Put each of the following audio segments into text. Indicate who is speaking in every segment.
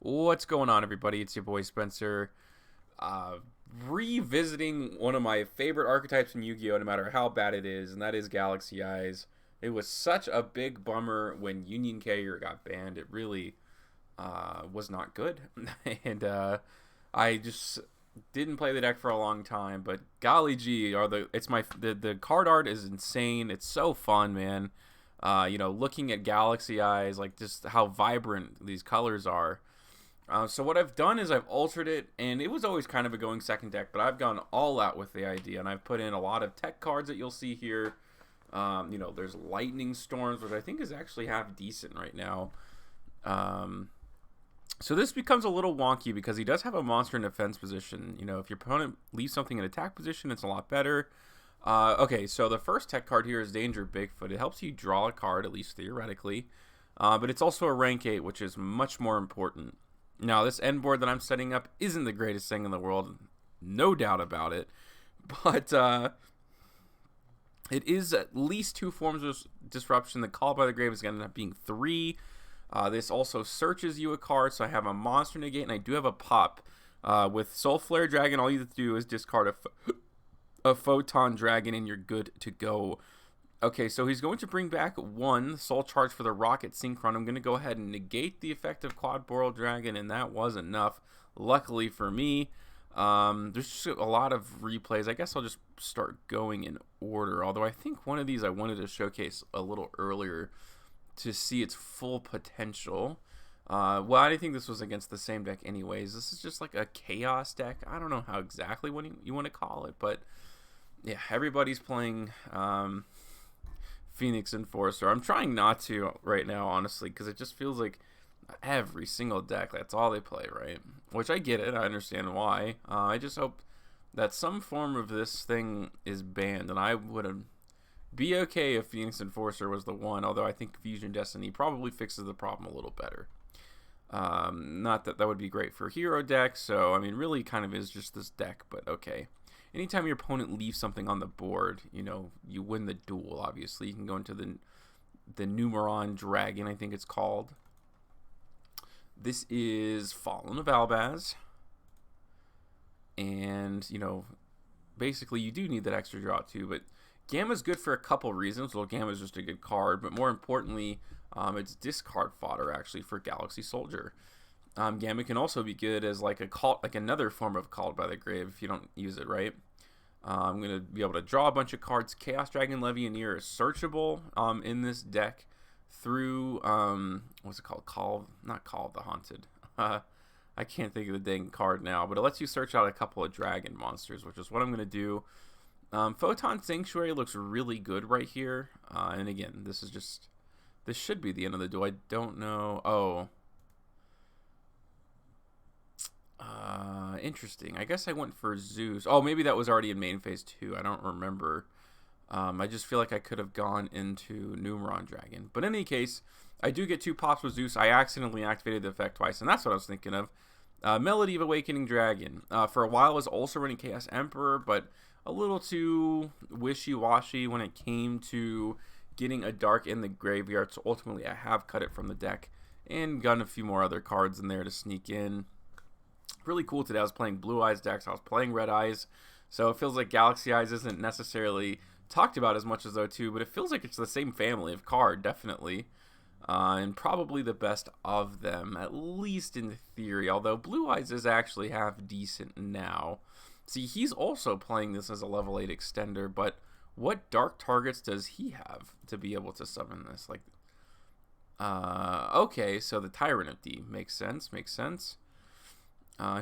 Speaker 1: What's going on, everybody? It's your boy Spencer. Uh, Revisiting one of my favorite archetypes in Yu-Gi-Oh! No matter how bad it is, and that is Galaxy Eyes. It was such a big bummer when Union Carrier got banned. It really was not good, and I just didn't play the deck for a long time. But golly gee, the card art is insane. It's so fun, man. Looking at Galaxy Eyes, like just how vibrant these colors are. So what I've done is I've altered it, and it was always kind of a going second deck, but I've gone all out with the idea, and I've put in a lot of tech cards that you'll see here. There's Lightning Storms, which I think is actually half decent right now. So this becomes a little wonky because he does have a monster in defense position. If your opponent leaves something in attack position, it's a lot better. Okay, so the first tech card here is Danger Bigfoot. It helps you draw a card, at least theoretically. But it's also a rank 8, which is much more important. Now, this end board that I'm setting up isn't the greatest thing in the world, no doubt about it. But it is at least 2 forms of disruption. The Call by the Grave is going to end up being 3. This also searches you a card, so I have a monster negate, and I do have a pop. With Soul Flare Dragon, all you have to do is discard a Photon Dragon, and you're good to go. Okay, so he's going to bring back 1 Soul Charge for the Rocket Synchron. I'm going to go ahead and negate the effect of Quad Boral Dragon, and that was enough, luckily for me. There's just a lot of replays. I guess I'll just start going in order, although I think one of these I wanted to showcase a little earlier to see its full potential. Well, I didn't think this was against the same deck anyways. This is just like a Chaos deck. I don't know how exactly what you want to call it, but yeah, everybody's playing Phoenix Enforcer. I'm trying not to right now, honestly, because it just feels like every single deck, that's all they play, right? Which I get it. I understand why. I just hope that some form of this thing is banned, and I would be okay if Phoenix Enforcer was the one, although I think Fusion Destiny probably fixes the problem a little better. Not that that would be great for hero decks, so I mean, really kind of is just this deck, but okay. Anytime your opponent leaves something on the board, you win the duel, obviously. You can go into the Numeron Dragon, I think it's called. This is Fallen of Albaz. And, basically you do need that extra draw too, but Gamma's good for a couple reasons. Well, Gamma's just a good card, but more importantly, it's discard fodder, actually, for Galaxy Soldier. Gamma can also be good as like another form of Called by the Grave if you don't use it right. I'm going to be able to draw a bunch of cards. Chaos Dragon Levianeer is searchable in this deck through, what's it called? Not Call of the Haunted. I can't think of the dang card now, but it lets you search out a couple of dragon monsters, which is what I'm going to do. Photon Sanctuary looks really good right here. And again, this should be the end of the duel. I don't know. Oh. Interesting. I guess I went for Zeus. Oh, maybe that was already in main phase 2. I don't remember. I just feel like I could have gone into Numeron Dragon. But in any case, I do get 2 pops with Zeus. I accidentally activated the effect twice, and that's what I was thinking of. Melody of Awakening Dragon. For a while, I was also running Chaos Emperor, but a little too wishy-washy when it came to getting a Dark in the graveyard. So ultimately, I have cut it from the deck and gotten a few more other cards in there to sneak in. Really cool today. I was playing Blue Eyes decks. I was playing Red Eyes. So it feels like Galaxy Eyes isn't necessarily talked about as much as O2, but it feels like it's the same family of card, definitely. And probably the best of them, at least in theory. Although Blue Eyes is actually half decent now. See, he's also playing this as a level 8 extender, but what dark targets does he have to be able to summon this? Okay, so the Tyrant of D makes sense.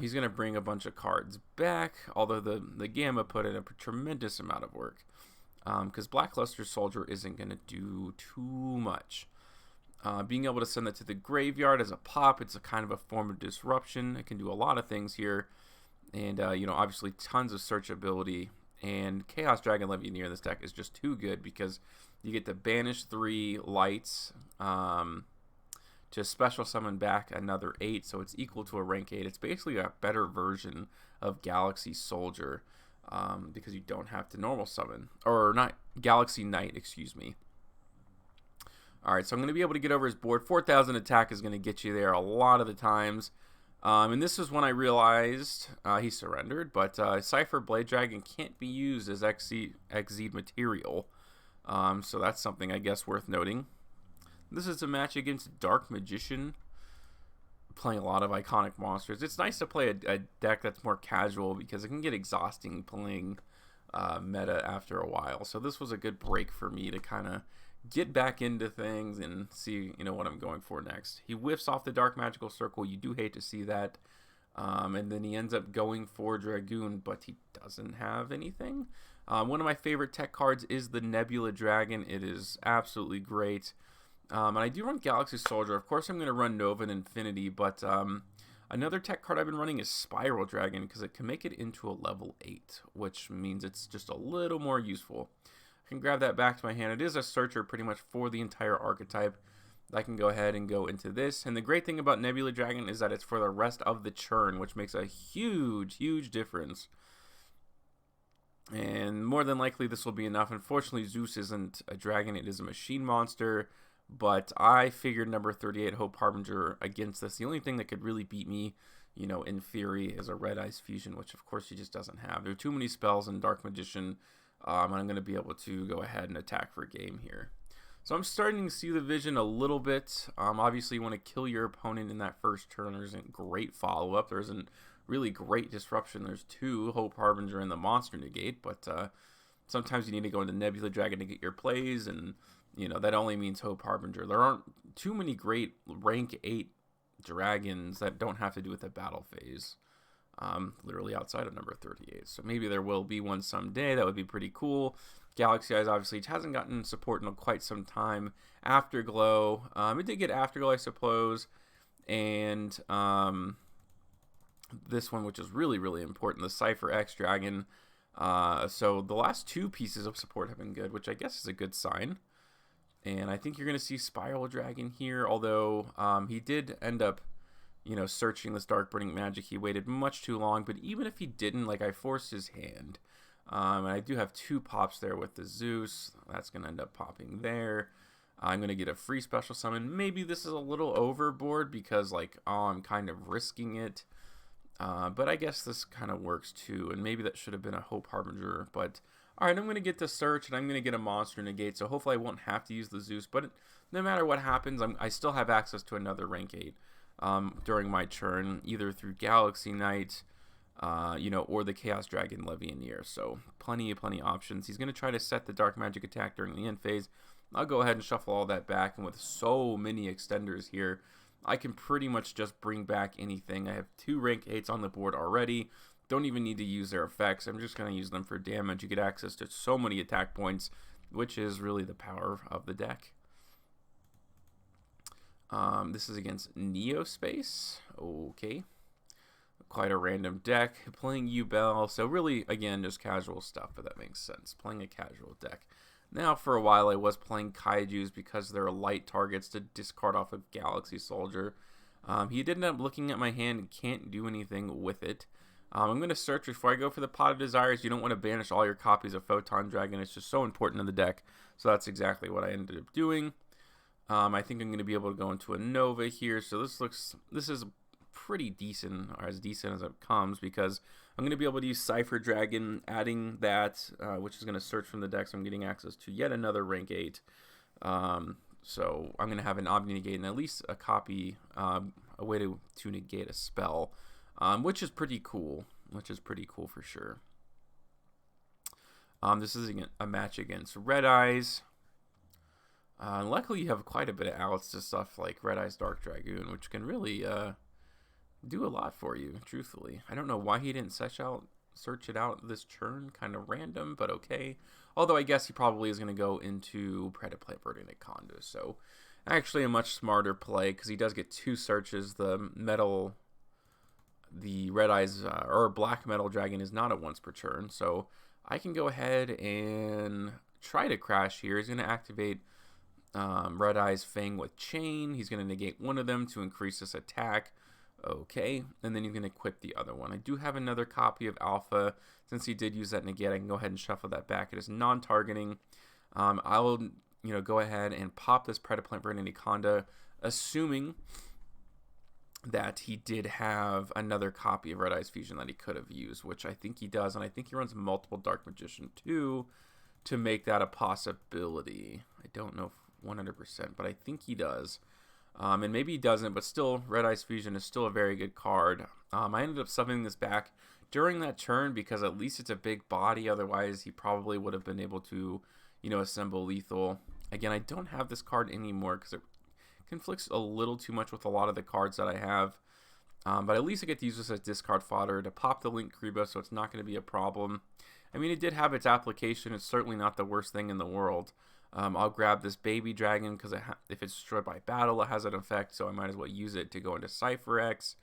Speaker 1: He's going to bring a bunch of cards back, although the Gamma put in a tremendous amount of work. Because Blackluster Soldier isn't going to do too much. Being able to send that to the graveyard as a pop, it's a kind of a form of disruption. It can do a lot of things here. And, obviously tons of searchability. And Chaos Dragon Levianeer in this deck is just too good because you get to banish 3 lights. To special summon back another 8, so it's equal to a rank 8. It's basically a better version of Galaxy Soldier because you don't have to normal summon. Or not, Galaxy Knight, excuse me. Alright, so I'm going to be able to get over his board. 4,000 attack is going to get you there a lot of the times. And this is when I realized he surrendered, but Cypher Blade Dragon can't be used as Xyz material. So that's something I guess worth noting. This is a match against Dark Magician, playing a lot of iconic monsters. It's nice to play a deck that's more casual because it can get exhausting playing meta after a while. So this was a good break for me to kind of get back into things and see, what I'm going for next. He whiffs off the Dark Magical Circle. You do hate to see that. And then he ends up going for Dragoon, but he doesn't have anything. One of my favorite tech cards is the Nebula Dragon. It is absolutely great. And I do run Galaxy Soldier. Of course, I'm going to run Nova and Infinity, but another tech card I've been running is Spiral Dragon because it can make it into a level 8, which means it's just a little more useful. I can grab that back to my hand. It is a searcher pretty much for the entire archetype. I can go ahead and go into this. And the great thing about Nebula Dragon is that it's for the rest of the churn, which makes a huge, huge difference. And more than likely this will be enough. Unfortunately, Zeus isn't a dragon. It is a machine monster. But I figured number 38, Hope Harbinger, against this. The only thing that could really beat me, in theory, is a Red Eyes Fusion, which of course he just doesn't have. There are too many spells in Dark Magician. And I'm going to be able to go ahead and attack for game here. So I'm starting to see the vision a little bit. Obviously, you want to kill your opponent in that first turn. There isn't great follow-up. There isn't really great disruption. There's 2, Hope Harbinger and the Monster Negate. But sometimes you need to go into Nebula Dragon to get your plays. And, that only means Hope Harbinger. There aren't too many great rank 8 dragons that don't have to do with the battle phase. Literally outside of number 38. So maybe there will be one someday. That would be pretty cool. Galaxy Eyes obviously hasn't gotten support in quite some time. Afterglow. It did get Afterglow, I suppose. And this one, which is really, really important, the Cypher X Dragon. So the last 2 pieces of support have been good, which I guess is a good sign. And I think you're going to see Spiral Dragon here, although he did end up searching this Dark Burning Magic. He waited much too long, but even if he didn't, I forced his hand. And I do have 2 pops there with the Zeus. That's going to end up popping there. I'm going to get a free special summon. Maybe this is a little overboard because, I'm kind of risking it. But I guess this kind of works too. And maybe that should have been a Hope Harbinger. But, alright, I'm going to get to search and I'm going to get a Monster Negate. So hopefully I won't have to use the Zeus. But no matter what happens, I still have access to another rank 8. During my turn, either through Galaxy Knight, or the Chaos Dragon Levianeer. So plenty of options. He's going to try to set the Dark Magic attack during the end phase. I'll go ahead and shuffle all that back, and with so many extenders here, I can pretty much just bring back anything. I have 2 rank 8s on the board already. Don't even need to use their effects. I'm just going to use them for damage. You get access to so many attack points, which is really the power of the deck. This is against Neospace. Okay. Quite a random deck. Playing Yubel. So really, again, just casual stuff, if that makes sense. Playing a casual deck. Now, for a while, I was playing Kaijus because they're light targets to discard off of Galaxy Soldier. He did end up looking at my hand and can't do anything with it. I'm going to search before I go for the Pot of Desires. You don't want to banish all your copies of Photon Dragon. It's just so important in the deck. So that's exactly what I ended up doing. I think I'm going to be able to go into a Nova here. So this is pretty decent, or as decent as it comes, because I'm going to be able to use Cypher Dragon, adding that, which is going to search from the deck. So I'm getting access to yet another rank 8. So I'm going to have an Omni Negate and at least a copy, a way to negate a spell, which is pretty cool. For sure. This is a match against Red Eyes. Luckily, you have quite a bit of outs to stuff like Red Eyes Dark Dragoon, which can really do a lot for you, truthfully. I don't know why he didn't search it out this turn. Kind of random, but okay. Although I guess he probably is going to go into Predaplay Verdant Conda. So actually a much smarter play because he does get 2 searches. The Red Eyes or Black Metal Dragon is not a once per turn. So I can go ahead and try to crash here. He's going to activate Red Eyes Fang with Chain. He's going to negate one of them to increase this attack. Okay, and then he's going to equip the other one. I do have another copy of Alpha. Since he did use that negate, I can go ahead and shuffle that back. It is non-targeting. I'll go ahead and pop this Predaplant for an Anaconda, assuming that he did have another copy of Red Eyes Fusion that he could have used, which I think he does, and I think he runs multiple Dark Magician too to make that a possibility. I don't know 100%, but I think he does. And maybe he doesn't, but still, Red Eyes Fusion is still a very good card. I ended up summoning this back during that turn because at least it's a big body. Otherwise, he probably would have been able to, assemble lethal. Again, I don't have this card anymore because it conflicts a little too much with a lot of the cards that I have. But at least I get to use this as discard fodder to pop the Link Kriba, so it's not going to be a problem. I mean, it did have its application. It's certainly not the worst thing in the world. I'll grab this baby dragon because if it's destroyed by battle, it has an effect, so I might as well use it to go into Cypher X.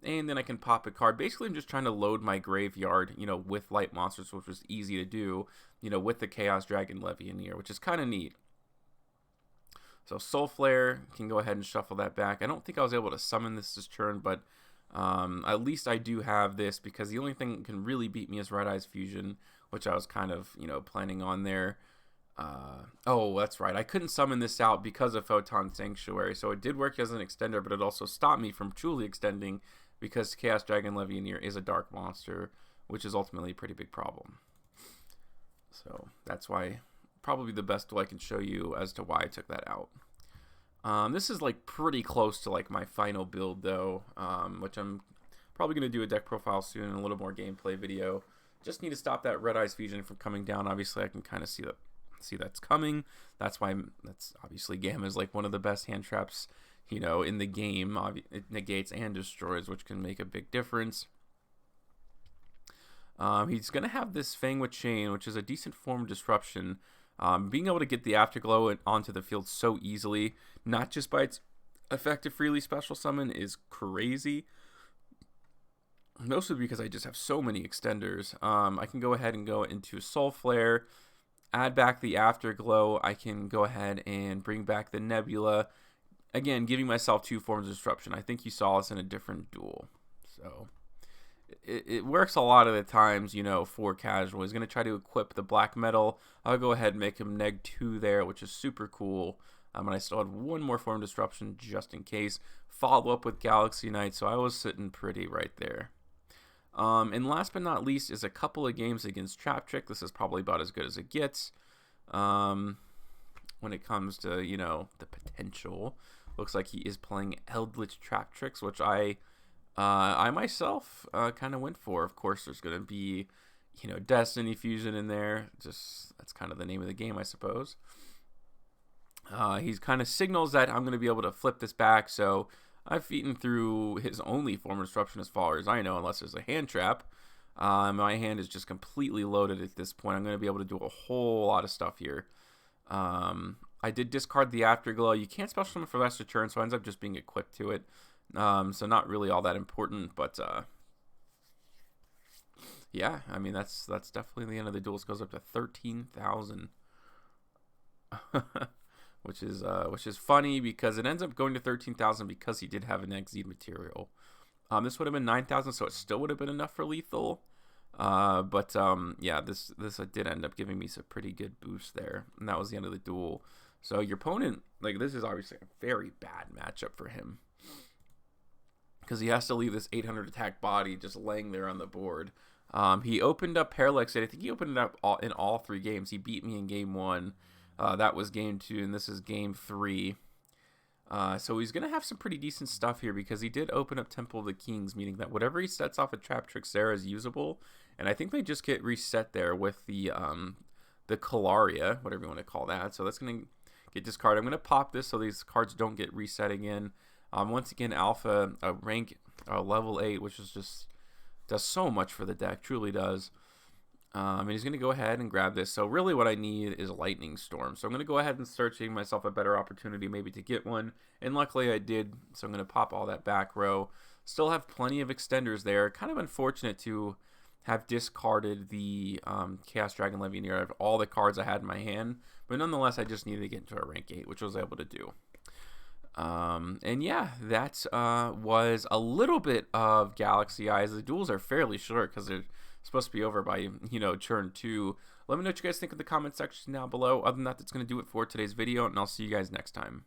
Speaker 1: And then I can pop a card. Basically, I'm just trying to load my graveyard, with light monsters, which was easy to do, with the Chaos Dragon Levianeer, which is kind of neat. So Soul Flare can go ahead and shuffle that back. I don't think I was able to summon this turn, but at least I do have this because the only thing that can really beat me is Red Eyes Fusion, which I was kind of, planning on there. Oh, that's right. I couldn't summon this out because of Photon Sanctuary, so it did work as an extender, but it also stopped me from truly extending because Chaos Dragon Levianeer is a dark monster, which is ultimately a pretty big problem. So that's why probably the best way I can show you as to why I took that out. This is like pretty close to like my final build though, which I'm probably going to do a deck profile soon and a little more gameplay video. Just need to stop that Red Eyes Fusion from coming down. Obviously I can kind of see that's coming. That's why that's obviously Gamma is like one of the best hand traps, in the game. It negates and destroys, which can make a big difference. He's going to have this Fang with Chain, which is a decent form of disruption. Being able to get the Afterglow onto the field so easily, not just by its effective freely special summon, is crazy. Mostly because I just have so many extenders. I can go ahead and go into Soul Flare, add back the Afterglow. I can go ahead and bring back the Nebula. Again, giving myself 2 forms of disruption. I think you saw this in a different duel. So it works a lot of the times, for casual. He's going to try to equip the black metal. I'll go ahead and make him neg 2 there, which is super cool. And I still had 1 more form of disruption just in case. Follow up with Galaxy Knight, so I was sitting pretty right there. And last but not least is a couple of games against Trap Trick. This is probably about as good as it gets. When it comes to, the potential. Looks like he is playing Eldritch Trap Tricks, which I myself kind of went for. Of course, there's going to be, Destiny Fusion in there. Just that's kind of the name of the game, I suppose. He's kind of signals that I'm going to be able to flip this back. So I've eaten through his only form of disruption as far as I know, unless there's a hand trap. My hand is just completely loaded at this point. I'm going to be able to do a whole lot of stuff here. I did discard the Afterglow. You can't special summon for the rest of the turn, so it ends up just being equipped to it. So not really all that important, but yeah, I mean that's definitely the end of the duel. It goes up to 13,000, which is funny because it ends up going to 13,000 because he did have an Exceed material. This would have been 9,000, so it still would have been enough for lethal. But yeah, this did end up giving me some pretty good boost there, and that was the end of the duel. So your opponent, like, this is obviously a very bad matchup for him because he has to leave this 800 attack body just laying there on the board. He opened up Parallax, and I think he opened it up in all 3 games. He beat me in game 1. That was game 2, and this is game 3. So he's going to have some pretty decent stuff here because he did open up Temple of the Kings, meaning that whatever he sets off at Trap Trick Sarah is usable. And I think they just get reset there with the Kalaria, whatever you want to call that. So that's going to get discarded. I'm going to pop this so these cards don't get reset again. Once again, Alpha, rank level 8, which is just does so much for the deck, truly does. And he's going to go ahead and grab this. So really what I need is Lightning Storm. So I'm going to go ahead and start seeing myself a better opportunity maybe to get one. And luckily I did. So I'm going to pop all that back row. Still have plenty of extenders there. Kind of unfortunate to have discarded the Chaos Dragon Levianeer out of all the cards I had in my hand. But nonetheless, I just needed to get into a rank 8, which I was able to do. And yeah, that was a little bit of Galaxy Eyes. The duels are fairly short because they're supposed to be over by, turn 2. Let me know what you guys think in the comment section down below. Other than that, that's going to do it for today's video, and I'll see you guys next time.